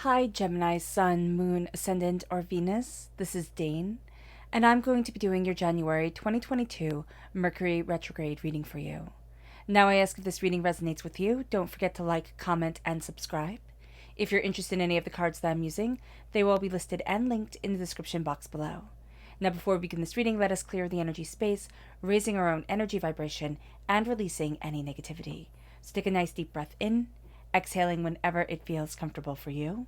Hi, Gemini, Sun, Moon, Ascendant, or Venus. This is Dane, and I'm going to be doing your January 2022 Mercury Retrograde reading for you. Now, I ask if this reading resonates with you. Don't forget to like, comment, and subscribe. If you're interested in any of the cards that I'm using, they will be listed and linked in the description box below. Now, before we begin this reading, let us clear the energy space, raising our own energy vibration and releasing any negativity. So take a nice deep breath in, exhaling whenever it feels comfortable for you.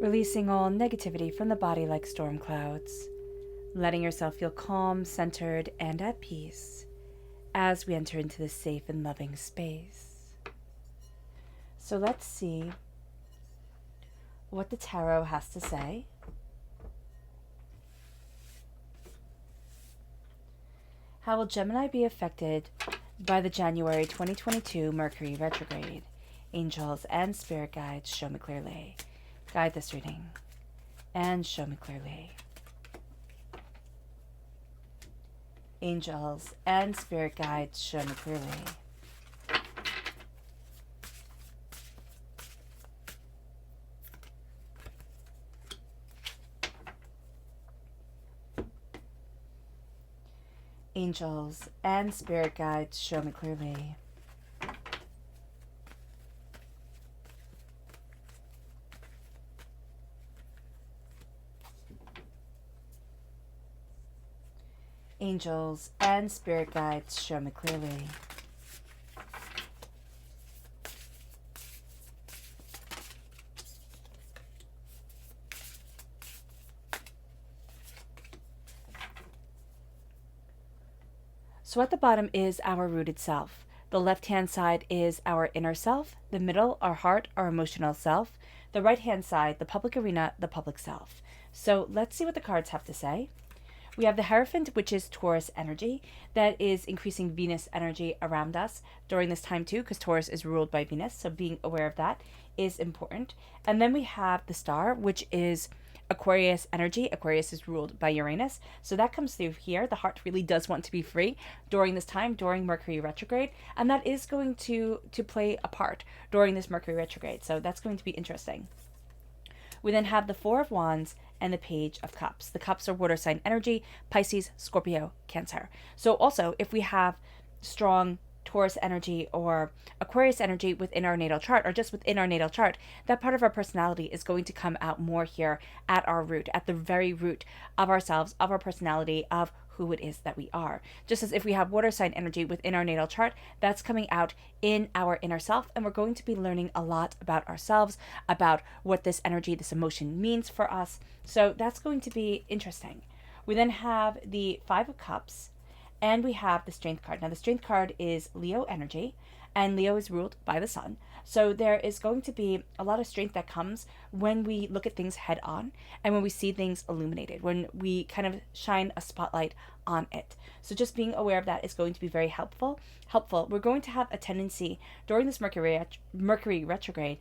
Releasing all negativity from the body like storm clouds, letting yourself feel calm, centered, and at peace as we enter into this safe and loving space. So let's see what the tarot has to say. How will Gemini be affected by the January 2022 Mercury retrograde? Angels and spirit guides, show me clearly. Guide this reading and show me clearly. Angels and spirit guides, show me clearly. Angels and spirit guides, show me clearly. Angels and spirit guides, show me clearly. So at the bottom is our rooted self. The left-hand side is our inner self. The middle, our heart, our emotional self. The right-hand side, the public arena, the public self. So let's see what the cards have to say. We have the Hierophant, which is Taurus energy. That is increasing Venus energy around us during this time too, because Taurus is ruled by Venus. So being aware of that is important. And then we have the Star, which is Aquarius energy. Aquarius is ruled by Uranus. So that comes through here. The heart really does want to be free during this time, during Mercury retrograde. And that is going to play a part during this Mercury retrograde. So that's going to be interesting. We then have the Four of Wands and the Page of Cups. The cups are water sign energy, Pisces, Scorpio, Cancer. So also, if we have strong Taurus energy or Aquarius energy within our natal chart, or just within our natal chart, that part of our personality is going to come out more here at our root, at the very root of ourselves, of our personality, of who it is that we are. Just as if we have water sign energy within our natal chart, that's coming out in our inner self, and we're going to be learning a lot about ourselves, about what this energy, this emotion means for us. So that's going to be interesting. We then have the Five of Cups, and we have the Strength card. Now the Strength card is Leo energy, and Leo is ruled by the sun. So there is going to be a lot of strength that comes when we look at things head on and when we see things illuminated, when we kind of shine a spotlight on it. So just being aware of that is going to be very helpful. We're going to have a tendency during this Mercury retrograde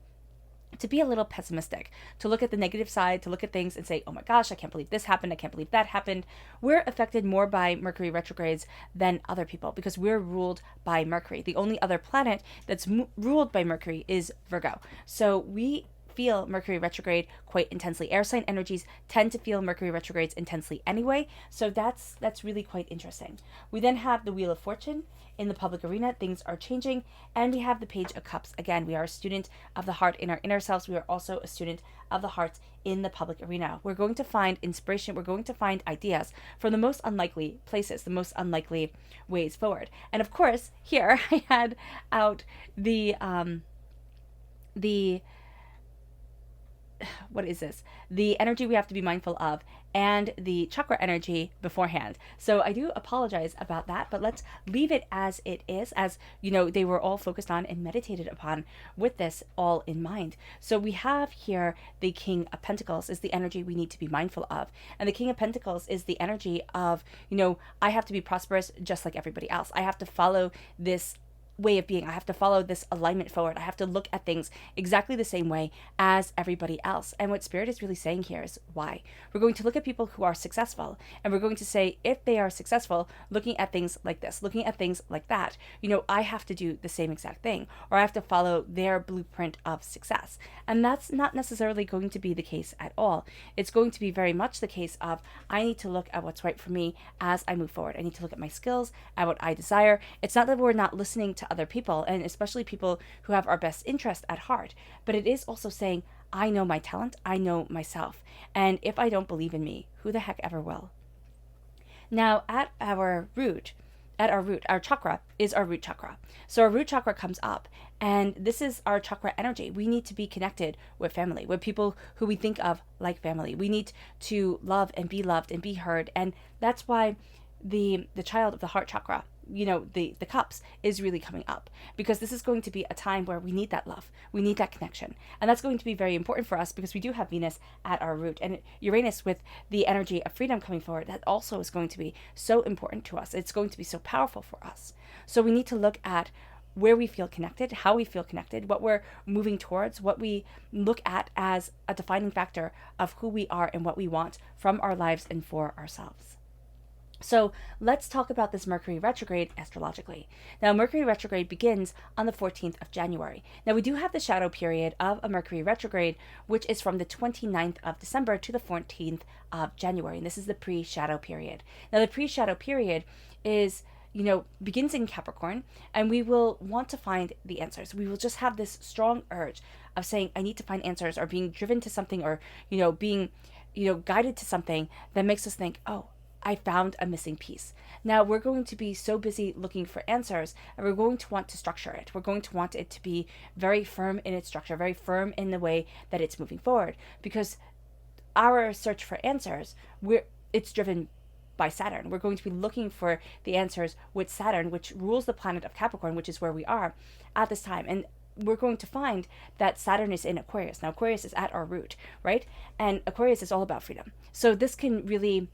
to be a little pessimistic, to look at the negative side, to look at things and say, oh my gosh, I can't believe this happened, I can't believe that happened. We're affected more by Mercury retrogrades than other people because we're ruled by Mercury. The only other planet that's ruled by Mercury is Virgo. So we feel Mercury retrograde quite intensely. Air sign energies tend to feel Mercury retrogrades intensely anyway, so that's really quite interesting. We then have the Wheel of Fortune. In the public arena, things are changing, and we have the Page of Cups. Again, we are a student of the heart in our inner selves. We are also a student of the heart in the public arena. We're going to find inspiration. We're going to find ideas from the most unlikely places, the most unlikely ways forward. And of course, here I had out the what is this? The energy we have to be mindful of, and the chakra energy beforehand. So I do apologize about that, but let's leave it as it is, as you know, they were all focused on and meditated upon with this all in mind. So we have here the King of Pentacles is the energy we need to be mindful of. And the King of Pentacles is the energy of, you know, I have to be prosperous just like everybody else. I have to follow this way of being. I have to follow this alignment forward. I have to look at things exactly the same way as everybody else. And what Spirit is really saying here is why. We're going to look at people who are successful, and we're going to say, if they are successful, looking at things like this, looking at things like that, you know, I have to do the same exact thing, or I have to follow their blueprint of success. And that's not necessarily going to be the case at all. It's going to be very much the case of, I need to look at what's right for me as I move forward. I need to look at my skills, at what I desire. It's not that we're not listening to other people, and especially people who have our best interest at heart, but it is also saying, I know my talent, I know myself, and if I don't believe in me, who the heck ever will? Now, at our root, our chakra is our root chakra. So our root chakra comes up, and this is our chakra energy. We need to be connected with family, with people who we think of like family. We need to love and be heard, and that's why the child of the heart chakra, you know, the cups is really coming up, because this is going to be a time where we need that love, we need that connection, and that's going to be very important for us, because we do have Venus at our root, and Uranus with the energy of freedom coming forward, that also is going to be so important to us. It's going to be so powerful for us. So we need to look at where we feel connected, how we feel connected, what we're moving towards, what we look at as a defining factor of who we are and what we want from our lives and for ourselves. So let's talk about this Mercury retrograde astrologically. Now, Mercury retrograde begins on the 14th of January. Now, we do have the shadow period of a Mercury retrograde, which is from the 29th of December to the 14th of January. And this is the pre-shadow period. Now, the pre-shadow period is, you know, begins in Capricorn, and we will want to find the answers. We will just have this strong urge of saying, I need to find answers, or being driven to something, or, you know, being, you know, guided to something that makes us think, oh, I found a missing piece. Now we're going to be so busy looking for answers, and we're going to want to structure it. We're going to want it to be very firm in its structure, very firm in the way that it's moving forward, because our search for answers, it's driven by Saturn. We're going to be looking for the answers with Saturn, which rules the planet of Capricorn, which is where we are at this time. And we're going to find that Saturn is in Aquarius. Now Aquarius is at our root, right? And Aquarius is all about freedom. So this can really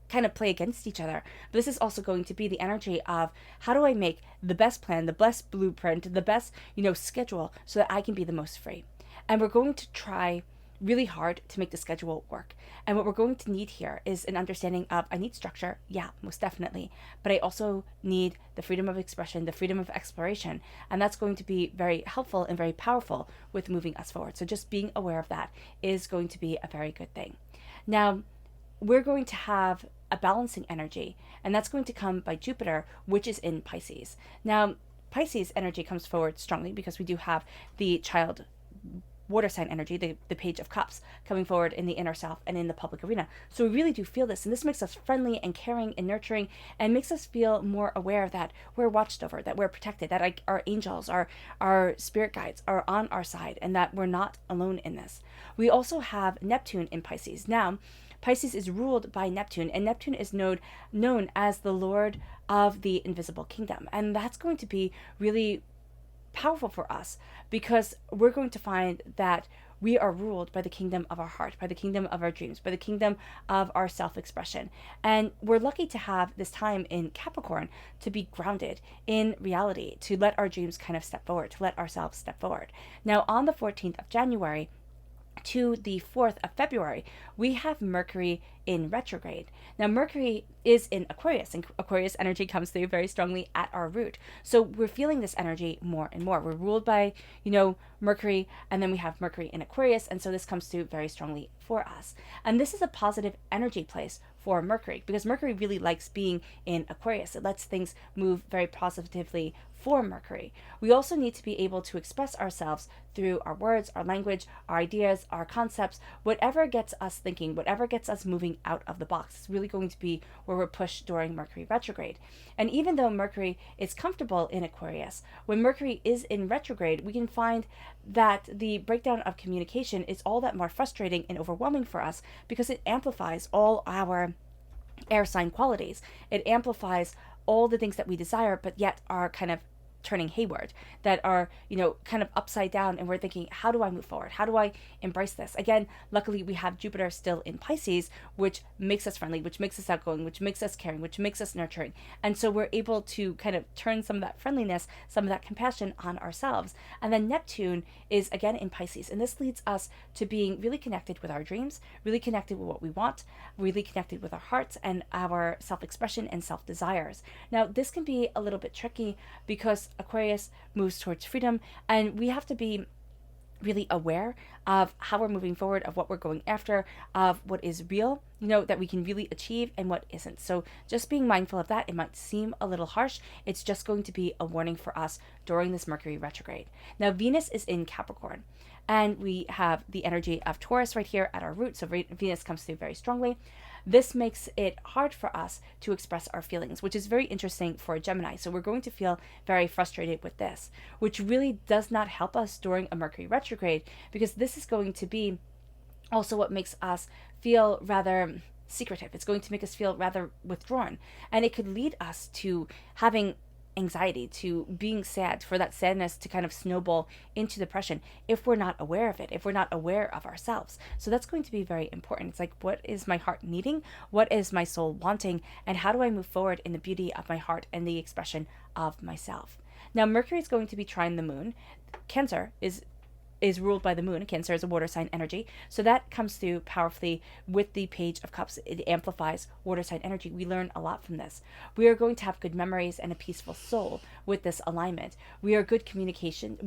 kind of play against each other. But this is also going to be the energy of, how do I make the best plan, the best blueprint, the best, you know, schedule, so that I can be the most free. And we're going to try really hard to make the schedule work. And what we're going to need here is an understanding of, I need structure, yeah, most definitely, but I also need the freedom of expression, the freedom of exploration, and that's going to be very helpful and very powerful with moving us forward. So just being aware of that is going to be a very good thing. Now, we're going to have a balancing energy, and that's going to come by Jupiter, which is in Pisces. Now, Pisces energy comes forward strongly because we do have the child water sign energy, the Page of Cups, coming forward in the inner self and in the public arena. So we really do feel this, and this makes us friendly and caring and nurturing, and makes us feel more aware that we're watched over, that we're protected, that our angels, our spirit guides are on our side, and that we're not alone in this. We also have Neptune in Pisces. Now, Pisces is ruled by Neptune, and Neptune is known as the Lord of the Invisible Kingdom. And that's going to be really powerful for us, because we're going to find that we are ruled by the kingdom of our heart, by the kingdom of our dreams, by the kingdom of our self-expression. And we're lucky to have this time in Capricorn to be grounded in reality, to let our dreams kind of step forward, to let ourselves step forward. Now, on the 14th of January, to the 4th of February, we have Mercury in retrograde. Now, Mercury is in Aquarius, and Aquarius energy comes through very strongly at our root. So we're feeling this energy more and more. We're ruled by, you know, Mercury, and then we have Mercury in Aquarius, and so this comes through very strongly for us. And this is a positive energy place for Mercury, because Mercury really likes being in Aquarius. It lets things move very positively for Mercury. We also need to be able to express ourselves through our words, our language, our ideas, our concepts, whatever gets us thinking, whatever gets us moving out of the box. It's really going to be where we're pushed during Mercury retrograde. And even though Mercury is comfortable in Aquarius, when Mercury is in retrograde, we can find that the breakdown of communication is all that more frustrating and overwhelming for us, because it amplifies all our air sign qualities. It amplifies all the things that we desire, but yet are kind of turning hayward, that are, kind of upside down, and we're thinking, how do I move forward? How do I embrace this? Again, luckily we have Jupiter still in Pisces, which makes us friendly, which makes us outgoing, which makes us caring, which makes us nurturing. And so we're able to kind of turn some of that friendliness, some of that compassion on ourselves. And then Neptune is again in Pisces, and this leads us to being really connected with our dreams, really connected with what we want, really connected with our hearts and our self-expression and self-desires. Now, this can be a little bit tricky because Aquarius moves towards freedom, and we have to be really aware of how we're moving forward, of what we're going after, of what is real, that we can really achieve and what isn't. So just being mindful of that. It might seem a little harsh. It's just going to be a warning for us during this Mercury retrograde. Now, Venus is in Capricorn, and we have the energy of Taurus right here at our root. So Venus comes through very strongly. This makes it hard for us to express our feelings, which is very interesting for a Gemini. So we're going to feel very frustrated with this, which really does not help us during a Mercury retrograde, because this is going to be also what makes us feel rather secretive. It's going to make us feel rather withdrawn, and it could lead us to having anxiety, to being sad, for that sadness to kind of snowball into depression if we're not aware of it, if we're not aware of ourselves. So that's going to be very important. It's like, what is my heart needing? What is my soul wanting? And how do I move forward in the beauty of my heart and the expression of myself? Now, Mercury is going to be trine the moon. Cancer is ruled by the moon. Cancer is a water sign energy. So that comes through powerfully with the Page of Cups. It amplifies water sign energy. We learn a lot from this. We are going to have good memories and a peaceful soul with this alignment. We have good communication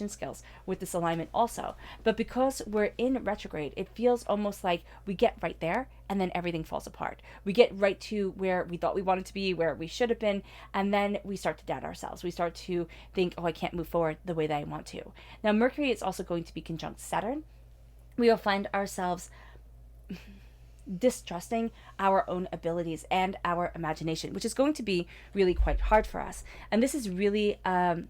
skills with this alignment also. But because we're in retrograde, it feels almost like we get right there and then everything falls apart. We get right to where we thought we wanted to be, where we should have been, and then we start to doubt ourselves. We start to think, oh, I can't move forward the way that I want to. Now, Mercury is also going to be conjunct Saturn. We will find ourselves distrusting our own abilities and our imagination, which is going to be really quite hard for us. And this is really a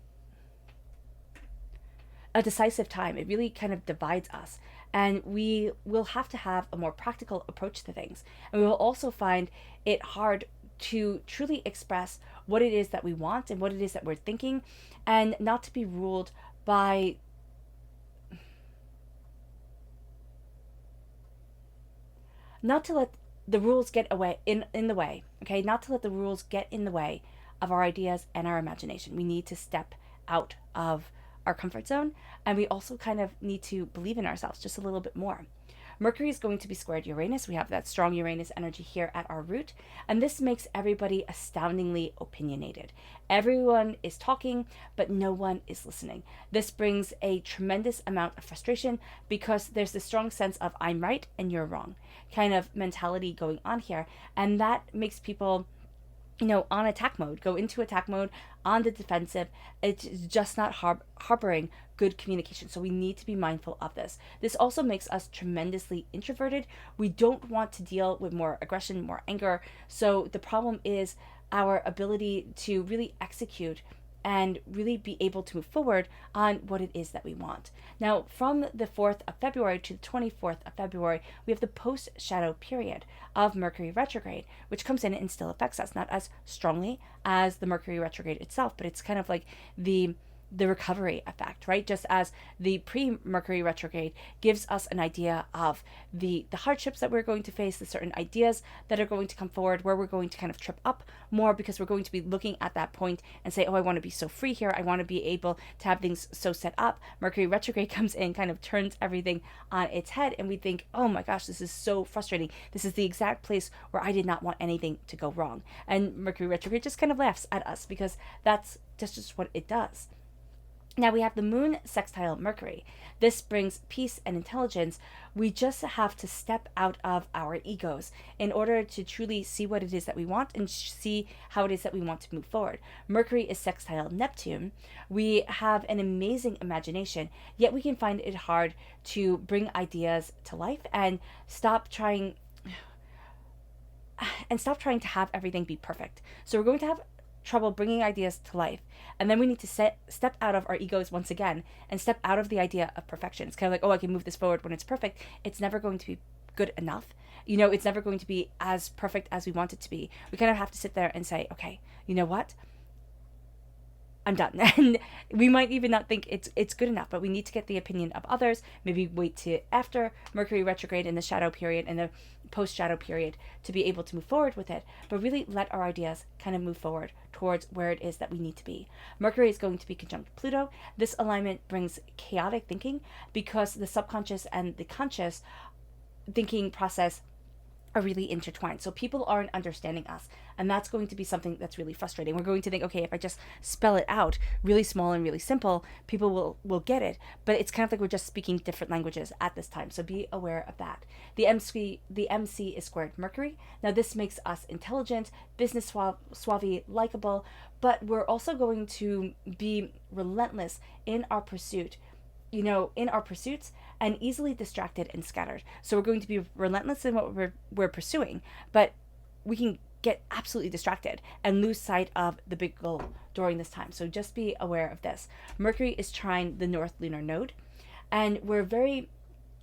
decisive time. It really kind of divides us. And we will have to have a more practical approach to things. And we will also find it hard to truly express what it is that we want and what it is that we're thinking, and not to be ruled by not to let the rules get away in the way, okay? Not to let the rules get in the way of our ideas and our imagination. We need to step out of our comfort zone, and we also kind of need to believe in ourselves just a little bit more. Mercury is going to be squared Uranus. We have that strong Uranus energy here at our root, and this makes everybody astoundingly opinionated. Everyone is talking, but no one is listening. This brings a tremendous amount of frustration, because there's this strong sense of I'm right and you're wrong kind of mentality going on here, and that makes people on attack mode, go into attack mode, on the defensive. It's just not harboring good communication. So we need to be mindful of this. This also makes us tremendously introverted. We don't want to deal with more aggression, more anger. So the problem is our ability to really execute and really be able to move forward on what it is that we want. Now, from the 4th of February to the 24th of February, we have the post-shadow period of Mercury retrograde, which comes in and still affects us, not as strongly as the Mercury retrograde itself, but it's kind of like the recovery effect, right? Just as the pre-Mercury retrograde gives us an idea of the hardships that we're going to face, the certain ideas that are going to come forward, where we're going to kind of trip up more, because we're going to be looking at that point and say, oh, I want to be so free here. I want to be able to have things so set up. Mercury retrograde comes in, kind of turns everything on its head, and we think, oh my gosh, this is so frustrating. This is the exact place where I did not want anything to go wrong. And Mercury retrograde just kind of laughs at us, because that's just what it does. Now we have the moon sextile Mercury. This brings peace and intelligence. We just have to step out of our egos in order to truly see what it is that we want and see how it is that we want to move forward. Mercury is sextile Neptune. We have an amazing imagination, yet we can find it hard to bring ideas to life and stop trying to have everything be perfect. So we're going to have trouble bringing ideas to life, and then we need to step out of our egos once again and step out of the idea of perfection. It's kind of like, oh, I can move this forward when it's perfect. It's never going to be good enough. It's never going to be as perfect as we want it to be. We kind of have to sit there and say, okay, you know what, I'm done. And we might even not think it's good enough, but we need to get the opinion of others. Maybe wait to after Mercury retrograde in the shadow period and the post-shadow period to be able to move forward with it, but really let our ideas kind of move forward towards where it is that we need to be. Mercury is going to be conjunct Pluto. This alignment brings chaotic thinking because the subconscious and the conscious thinking process are really intertwined. So people aren't understanding us. And that's going to be something that's really frustrating. We're going to think, okay, if I just spell it out really small and really simple, people will get it. But it's kind of like we're just speaking different languages at this time. So be aware of that. The MC is squared Mercury. Now this makes us intelligent, business suave, likable, but we're also going to be relentless in our pursuits and easily distracted and scattered. So we're going to be relentless in what we're pursuing, but we can get absolutely distracted and lose sight of the big goal during this time. So just be aware of this. Mercury is trine the North Lunar Node, and we're very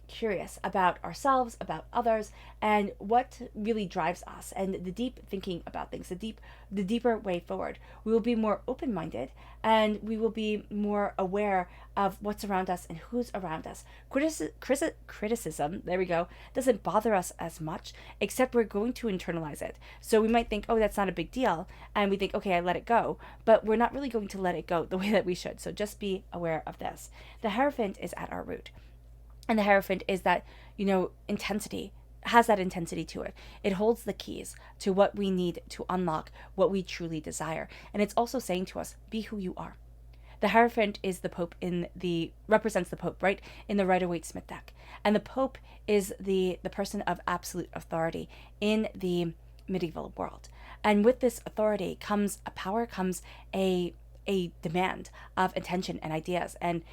curious about ourselves, about others, and what really drives us, and the deep thinking about things, the deeper way forward. We will be more open-minded, and we will be more aware of what's around us and who's around us. Criticism, there we go, doesn't bother us as much, except we're going to internalize it. So we might think, oh, that's not a big deal, and we think, okay, I let it go, but we're not really going to let it go the way that we should. So just be aware of this. The Hierophant is at our root. And the Hierophant is that, intensity, has that intensity to it. It holds the keys to what we need to unlock what we truly desire. And it's also saying to us, be who you are. The Hierophant is the Pope represents the Pope, right? In the Rider-Waite-Smith deck. And the Pope is the person of absolute authority in the medieval world. And with this authority comes a power, comes a demand of attention and ideas and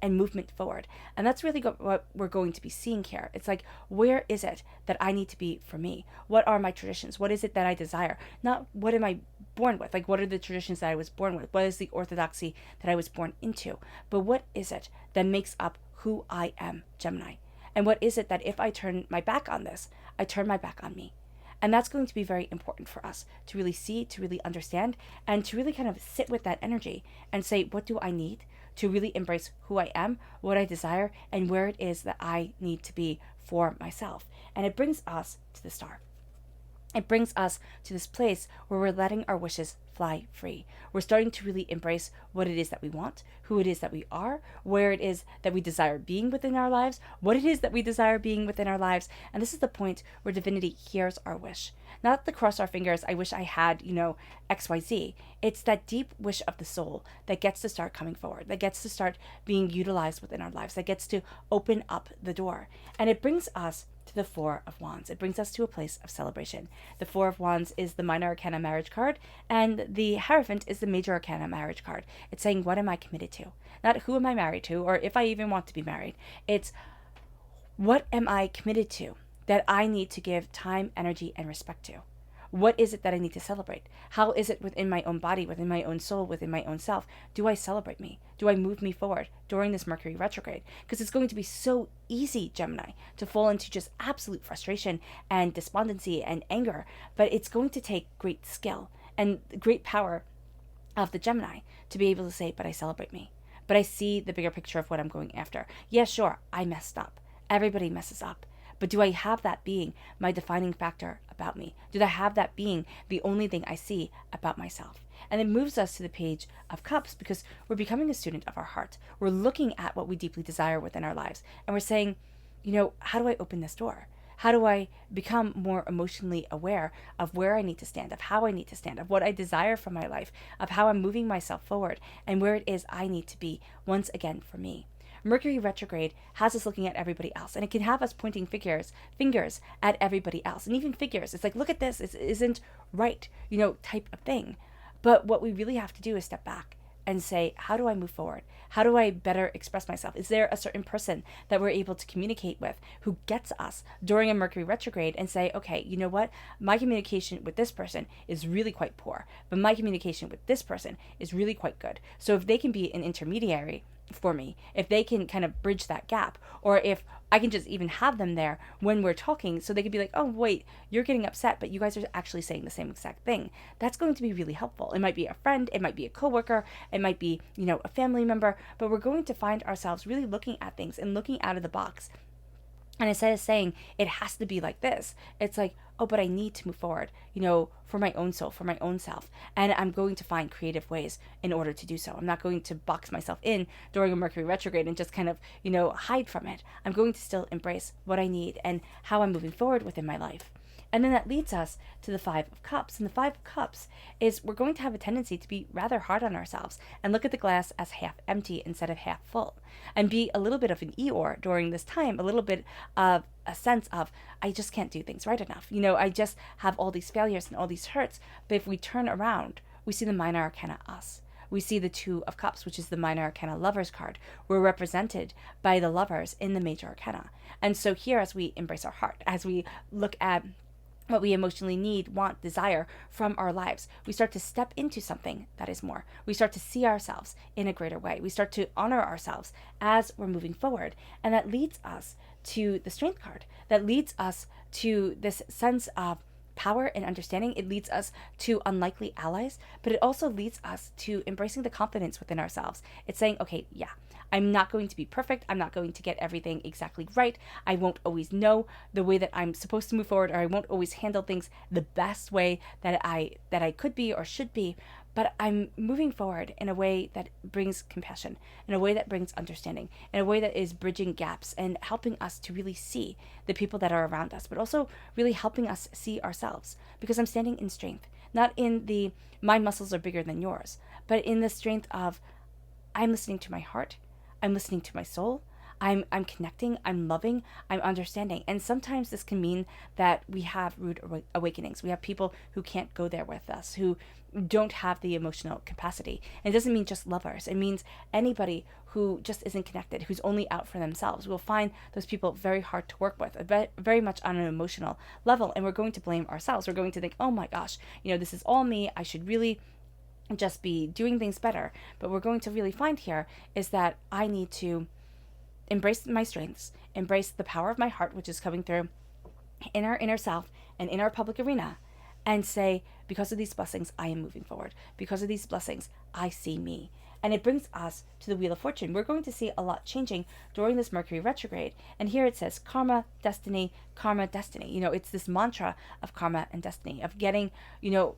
movement forward. And that's really what we're going to be seeing here. It's like, where is it that I need to be for me? What are my traditions? What is it that I desire? Not what am I born with? Like, what are the traditions that I was born with? What is the orthodoxy that I was born into? But what is it that makes up who I am, Gemini? And what is it that if I turn my back on this, I turn my back on me? And that's going to be very important for us to really see, to really understand, and to really kind of sit with that energy and say, what do I need to really embrace who I am, what I desire, and where it is that I need to be for myself? And it brings us to the star. It brings us to this place where we're letting our wishes fly free. We're starting to really embrace what it is that we want, who it is that we are, where it is that we desire being within our lives, what it is that we desire being within our lives. And this is the point where divinity hears our wish. Not to cross our fingers, I wish I had, XYZ. It's that deep wish of the soul that gets to start coming forward, that gets to start being utilized within our lives, that gets to open up the door. And it brings us to the Four of Wands. It brings us to a place of celebration. The Four of Wands is the minor arcana marriage card, and the Hierophant is the major arcana marriage card. It's saying, what am I committed to? Not who am I married to, or if I even want to be married. It's what am I committed to that I need to give time, energy, and respect to? What is it that I need to celebrate? How is it within my own body, within my own soul, within my own self? Do I celebrate me? Do I move me forward during this Mercury retrograde? Because it's going to be so easy, Gemini, to fall into just absolute frustration and despondency and anger. But it's going to take great skill and great power of the Gemini to be able to say, but I celebrate me. But I see the bigger picture of what I'm going after. Yeah, sure, I messed up. Everybody messes up. But do I have that being my defining factor about me? Do I have that being the only thing I see about myself? And it moves us to the Page of Cups because we're becoming a student of our heart. We're looking at what we deeply desire within our lives. And we're saying, how do I open this door? How do I become more emotionally aware of where I need to stand, of how I need to stand, of what I desire for my life, of how I'm moving myself forward, and where it is I need to be once again for me. Mercury retrograde has us looking at everybody else, and it can have us pointing fingers at everybody else, and even figures. It's like, look at this, it isn't right, type of thing. But what we really have to do is step back and say, how do I move forward? How do I better express myself? Is there a certain person that we're able to communicate with who gets us during a Mercury retrograde and say, okay, you know what? My communication with this person is really quite poor, but my communication with this person is really quite good. So if they can be an intermediary for me, if they can kind of bridge that gap, or if I can just even have them there when we're talking so they could be like, oh, wait, you're getting upset, but you guys are actually saying the same exact thing. That's going to be really helpful. It might be a friend, it might be a coworker, it might be, a family member, but we're going to find ourselves really looking at things and looking out of the box. And instead of saying it has to be like this, it's like, oh, but I need to move forward, for my own soul, for my own self. And I'm going to find creative ways in order to do so. I'm not going to box myself in during a Mercury retrograde and just kind of, hide from it. I'm going to still embrace what I need and how I'm moving forward within my life. And then that leads us to the Five of Cups. And the Five of Cups is we're going to have a tendency to be rather hard on ourselves and look at the glass as half empty instead of half full, and be a little bit of an Eeyore during this time, a little bit of a sense of, I just can't do things right enough. I just have all these failures and all these hurts. But if we turn around, we see the minor arcana us. We see the Two of Cups, which is the minor arcana lovers card. We're represented by the lovers in the major arcana. And so here, as we embrace our heart, as we look at what we emotionally need, want, desire from our lives, we start to step into something that is more. We start to see ourselves in a greater way. We start to honor ourselves as we're moving forward. And that leads us to the Strength card. That leads us to this sense of power and understanding. It leads us to unlikely allies, but it also leads us to embracing the confidence within ourselves. It's saying, okay, yeah, I'm not going to be perfect. I'm not going to get everything exactly right. I won't always know the way that I'm supposed to move forward, or I won't always handle things the best way that I could be or should be. But I'm moving forward in a way that brings compassion, in a way that brings understanding, in a way that is bridging gaps and helping us to really see the people that are around us, but also really helping us see ourselves. Because I'm standing in strength, not in the my muscles are bigger than yours, but in the strength of I'm listening to my heart, I'm listening to my soul, I'm connecting, I'm loving, I'm understanding. And sometimes this can mean that we have rude awakenings. We have people who can't go there with us, who don't have the emotional capacity. And it doesn't mean just lovers. It means anybody who just isn't connected, who's only out for themselves. We'll find those people very hard to work with, very much on an emotional level. And we're going to blame ourselves. We're going to think, oh my gosh, this is all me. I should really just be doing things better. But we're going to really find here is that I need to embrace my strengths, embrace the power of my heart, which is coming through in our inner self and in our public arena, and say, because of these blessings, I am moving forward. Because of these blessings, I see me. And it brings us to the Wheel of Fortune. We're going to see a lot changing during this Mercury retrograde. And here it says karma, destiny, karma, destiny. It's this mantra of karma and destiny, of getting,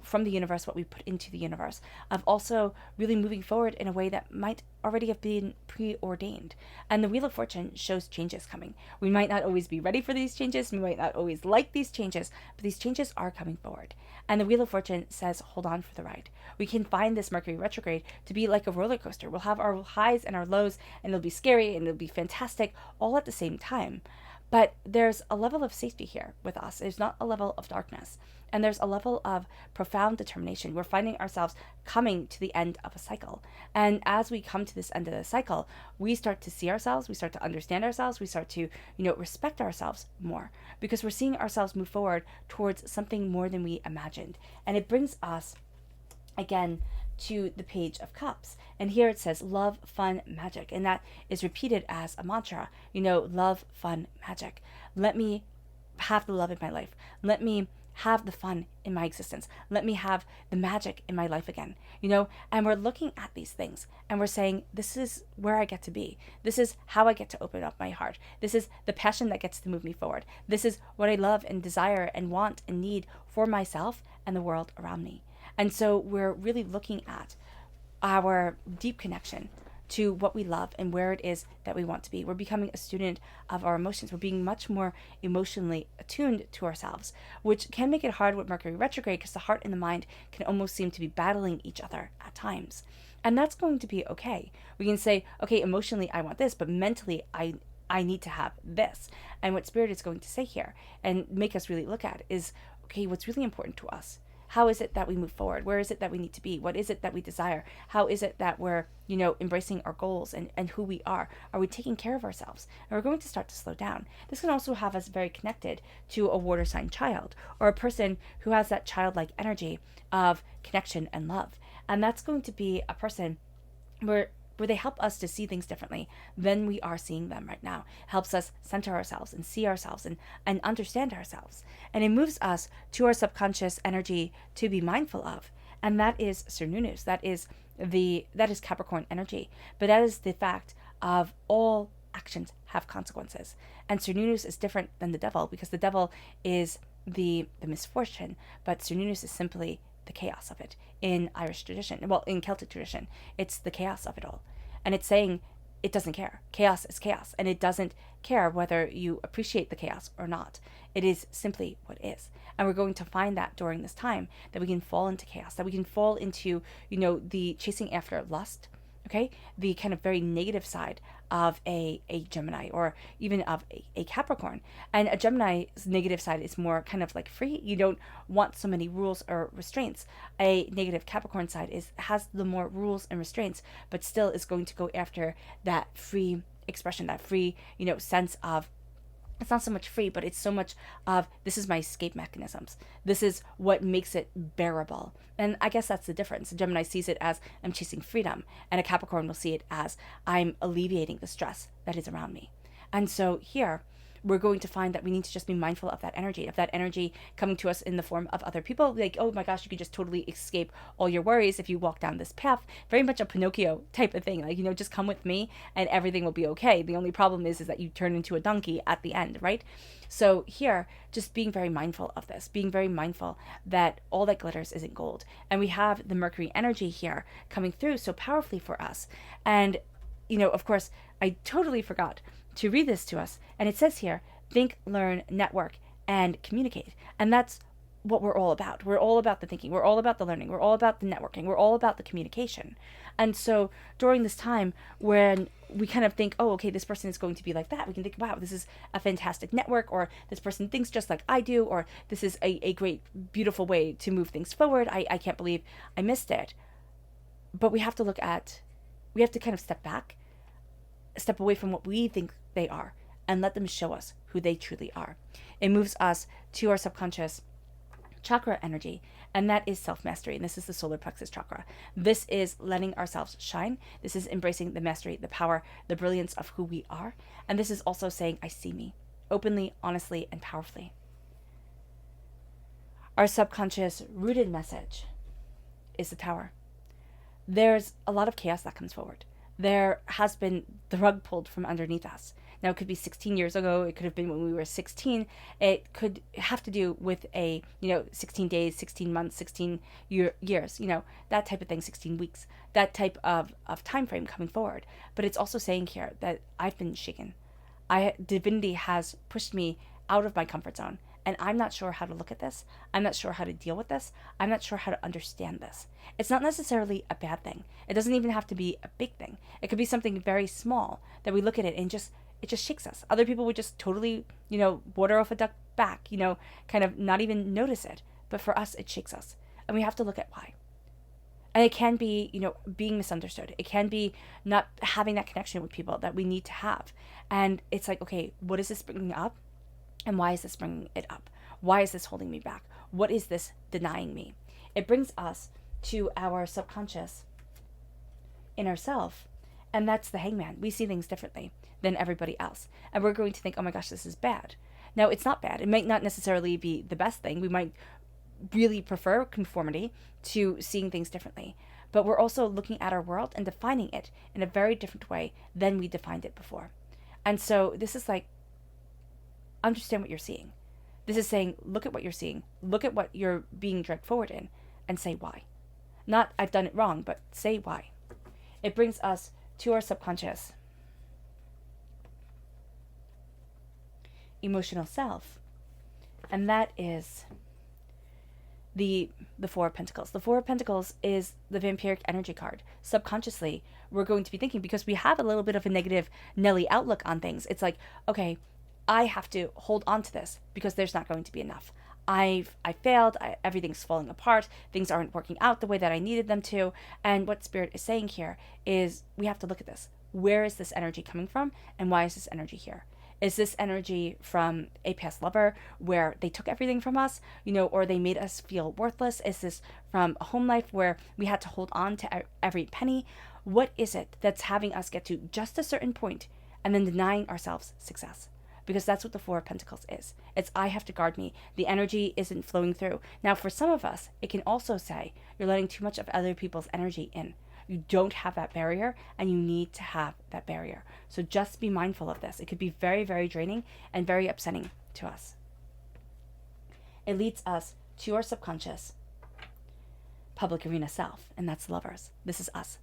from the universe what we put into the universe, of also really moving forward in a way that might already have been preordained. And the Wheel of Fortune shows changes coming. We might not always be ready for these changes. We might not always like these changes, but these changes are coming forward. And the Wheel of Fortune says, hold on for the ride. We can find this Mercury retrograde to be like a roller coaster. We'll have our highs and our lows, and it'll be scary and it'll be fantastic all at the same time. But there's a level of safety here with us. There's not a level of darkness. And there's a level of profound determination. We're finding ourselves coming to the end of a cycle. And as we come to this end of the cycle, we start to see ourselves, we start to understand ourselves, we start to, respect ourselves more, because we're seeing ourselves move forward towards something more than we imagined. And it brings us, again, to the Page of Cups. And here it says love, fun, magic. And that is repeated as a mantra, love, fun, magic. Let me have the love in my life. Let me have the fun in my existence. Let me have the magic in my life again, and we're looking at these things and we're saying, this is where I get to be. This is how I get to open up my heart. This is the passion that gets to move me forward. This is what I love and desire and want and need for myself and the world around me. And so we're really looking at our deep connection to what we love and where it is that we want to be. We're becoming a student of our emotions. We're being much more emotionally attuned to ourselves, which can make it hard with Mercury retrograde because the heart and the mind can almost seem to be battling each other at times. And that's going to be okay. We can say, okay, emotionally I want this, but mentally I need to have this. And what Spirit is going to say here and make us really look at is, okay, what's really important to us? How is it that we move forward? Where is it that we need to be? What is it that we desire? How is it that we're, embracing our goals and who we are? Are we taking care of ourselves? And we're going to start to slow down. This can also have us very connected to a water sign child or a person who has that childlike energy of connection and love. And that's going to be a person where they help us to see things differently than we are seeing them right now. Helps us center ourselves and see ourselves and understand ourselves. And it moves us to our subconscious energy to be mindful of. And that is Uranus. That is Capricorn energy. But that is the fact of all actions have consequences. And Uranus is different than the devil because the devil is the misfortune, but Uranus is simply the chaos of it. In Irish tradition, well, in Celtic tradition, it's the chaos of it all. And it's saying it doesn't care. Chaos is chaos, and it doesn't care whether you appreciate the chaos or not. It is simply what is. And we're going to find that during this time, that we can fall into chaos, that we can fall into, the chasing after lust, okay? The kind of very negative side of a Gemini or even of a Capricorn. And a Gemini's negative side is more kind of like free. You don't want so many rules or restraints. A negative Capricorn side has the more rules and restraints, but still is going to go after that free expression, that free, sense of, it's not so much free, but it's so much of, this is my escape mechanisms. This is what makes it bearable. And I guess that's the difference. A Gemini sees it as, I'm chasing freedom, and a Capricorn will see it as, I'm alleviating the stress that is around me. And so here, we're going to find that we need to just be mindful of that energy coming to us in the form of other people. Like, oh my gosh, you can just totally escape all your worries if you walk down this path. Very much a Pinocchio type of thing. Like, just come with me and everything will be okay. The only problem is that you turn into a donkey at the end, right? So here, just being very mindful of this, being very mindful that all that glitters isn't gold. And we have the Mercury energy here coming through so powerfully for us. And, of course, I totally forgot to read this to us. And it says here, think, learn, network, and communicate. And that's what we're all about. We're all about the thinking. We're all about the learning. We're all about the networking. We're all about the communication. And so during this time when we kind of think, oh, okay, this person is going to be like that, we can think, wow, this is a fantastic network, or this person thinks just like I do, or this is a great, beautiful way to move things forward. I can't believe I missed it. But we have to kind of step back, step away from what we think they are, and let them show us who they truly are. It moves us to our subconscious chakra energy, and that is self-mastery. And this is the solar plexus chakra. This is letting ourselves shine. This is embracing the mastery, the power, the brilliance of who we are. And this is also saying, I see me, openly, honestly, and powerfully. Our subconscious rooted message is the Tower. There's a lot of chaos that comes forward. There has been the rug pulled from underneath us. Now, it could be 16 years ago. It could have been when we were 16. It could have to do with 16 days, 16 months, 16 years, that type of thing, 16 weeks, that type of time frame coming forward. But it's also saying here that I've been shaken. Divinity has pushed me out of my comfort zone. And I'm not sure how to look at this. I'm not sure how to deal with this. I'm not sure how to understand this. It's not necessarily a bad thing. It doesn't even have to be a big thing. It could be something very small that we look at it and it just shakes us. Other people would just totally, water off a duck back, kind of not even notice it. But for us, it shakes us. And we have to look at why. And it can be, being misunderstood. It can be not having that connection with people that we need to have. And it's like, okay, what is this bringing up? And why is this bringing it up? Why is this holding me back? What is this denying me? It brings us to our subconscious inner self, and that's the Hangman. We see things differently than everybody else. And we're going to think, oh my gosh, this is bad. Now, it's not bad. It might not necessarily be the best thing. We might really prefer conformity to seeing things differently. But we're also looking at our world and defining it in a very different way than we defined it before. And so this is like, understand what you're seeing. This is saying, look at what you're seeing. Look at what you're being dragged forward in and say why. Not, I've done it wrong, but say why. It brings us to our subconscious emotional self. And that is the Four of Pentacles. The Four of Pentacles is the vampiric energy card. Subconsciously, we're going to be thinking, because we have a little bit of a negative Nelly outlook on things. It's like, okay, I have to hold on to this because there's not going to be enough. I failed. Everything's falling apart. Things aren't working out the way that I needed them to. And what Spirit is saying here is we have to look at this. Where is this energy coming from? And why is this energy here? Is this energy from a past lover where they took everything from us, or they made us feel worthless? Is this from a home life where we had to hold on to every penny? What is it that's having us get to just a certain point and then denying ourselves success? Because that's what the Four of Pentacles is. It's I have to guard me. The energy isn't flowing through. Now, for some of us, it can also say you're letting too much of other people's energy in. You don't have that barrier, and you need to have that barrier. So just be mindful of this. It could be very, very draining and very upsetting to us. It leads us to our subconscious public arena self, and that's lovers. This is us.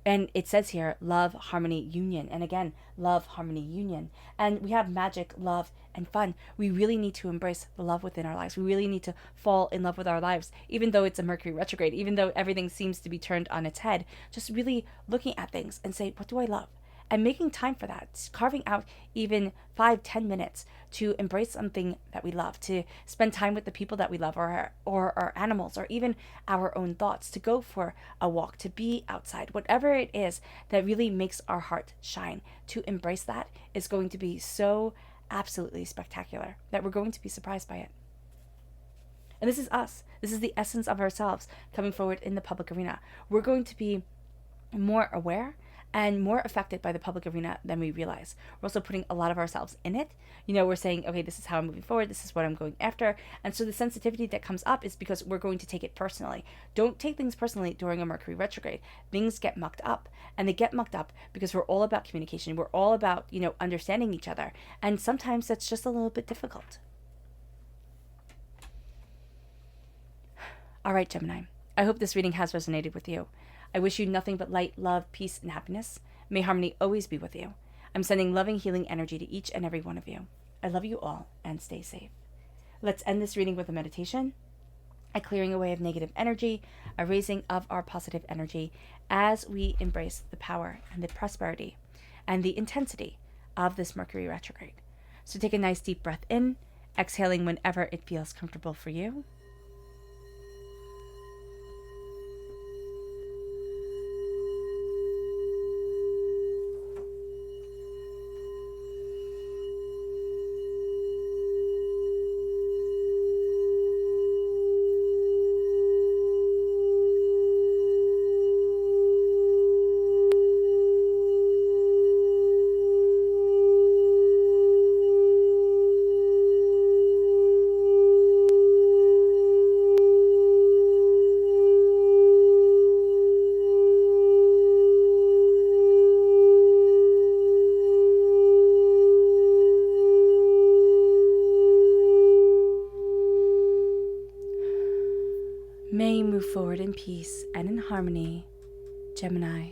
And it says here, love, harmony, union. And again, love, harmony, union. And we have magic, love, and fun. We really need to embrace the love within our lives. We really need to fall in love with our lives, even though it's a Mercury retrograde, even though everything seems to be turned on its head. Just really looking at things and say, what do I love? And making time for that, carving out even 5-10 minutes to embrace something that we love, to spend time with the people that we love, or our animals, or even our own thoughts, to go for a walk, to be outside, whatever it is that really makes our heart shine. To embrace that is going to be so absolutely spectacular that we're going to be surprised by it. And this is us. This is the essence of ourselves coming forward in the public arena. We're going to be more aware and more affected by the public arena than we realize. We're also putting a lot of ourselves in it. We're saying, okay, this is how I'm moving forward. This is what I'm going after. And so the sensitivity that comes up is because we're going to take it personally. Don't take things personally during a Mercury retrograde. Things get mucked up, and they get mucked up because we're all about communication. We're all about, understanding each other. And sometimes that's just a little bit difficult. All right, Gemini. I hope this reading has resonated with you. I wish you nothing but light, love, peace, and happiness. May harmony always be with you. I'm sending loving, healing energy to each and every one of you. I love you all, and stay safe. Let's end this reading with a meditation, a clearing away of negative energy, a raising of our positive energy as we embrace the power and the prosperity and the intensity of this Mercury retrograde. So take a nice deep breath in, exhaling whenever it feels comfortable for you. May you move forward in peace and in harmony, Gemini.